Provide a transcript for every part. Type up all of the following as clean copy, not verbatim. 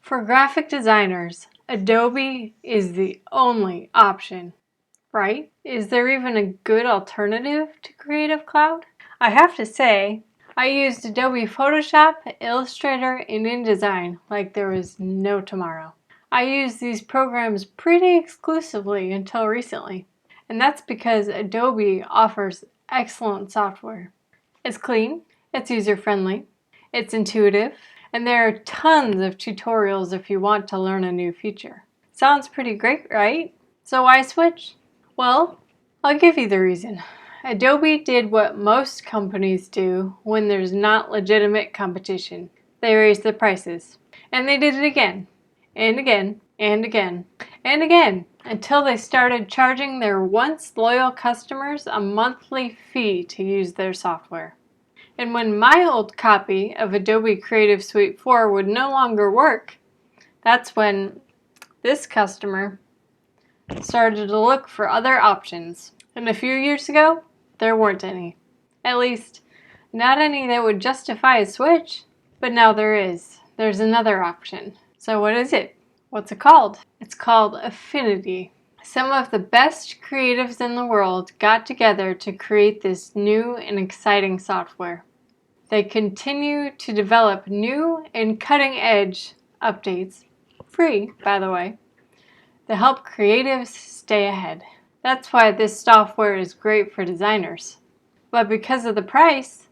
For graphic designers, Adobe is the only option, right? Is there even a good alternative to Creative Cloud? I have to say, I used Adobe Photoshop, Illustrator, and InDesign like there was no tomorrow. I used these programs pretty exclusively until recently, and that's because Adobe offers excellent software. It's clean, it's user-friendly, it's intuitive, and there are tons of tutorials if you want to learn a new feature. Sounds pretty great, right? So why switch? Well, I'll give you the reason. Adobe did what most companies do when there's not legitimate competition. They raised the prices. And they did it again, and again, and again, and again, until they started charging their once loyal customers a monthly fee to use their software. And when my old copy of Adobe Creative Suite 4 would no longer work, that's when this customer started to look for other options. And a few years ago, there weren't any. At least, not any that would justify a switch. But now there is. There's another option. So what is it? What's it called? It's called Affinity. Some of the best creatives in the world got together to create this new and exciting software. They continue to develop new and cutting-edge updates, free by the way, to help creatives stay ahead. That's why this software is great for designers. But because of the price,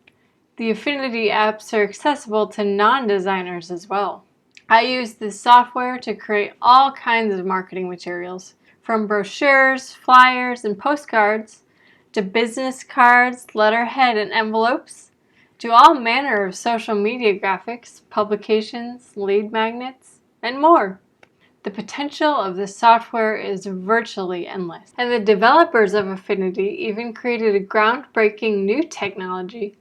the Affinity apps are accessible to non-designers as well. I use this software to create all kinds of marketing materials, from brochures, flyers, and postcards, to business cards, letterhead, and envelopes, to all manner of social media graphics, publications, lead magnets, and more. The potential of this software is virtually endless. And the developers of Affinity even created a groundbreaking new technology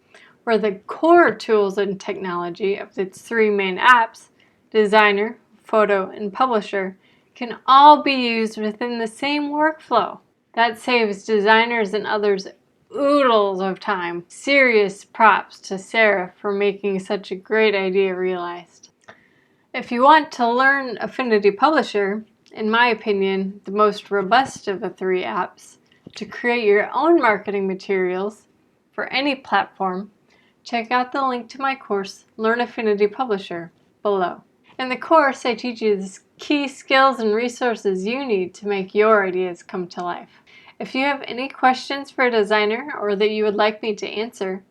where the core tools and technology of its three main apps, Designer, Photo, and Publisher, can all be used within the same workflow. That saves designers and others oodles of time. Serious props to Sarah for making such a great idea realized. If you want to learn Affinity Publisher, in my opinion, the most robust of the three apps, to create your own marketing materials for any platform, check out the link to my course, Learn Affinity Publisher, below. In the course, I teach you the key skills and resources you need to make your ideas come to life. If you have any questions for a designer or that you would like me to answer,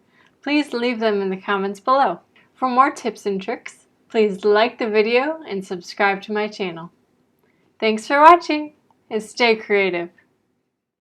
please leave them in the comments below. For more tips and tricks, please like the video and subscribe to my channel. Thanks for watching, and stay creative.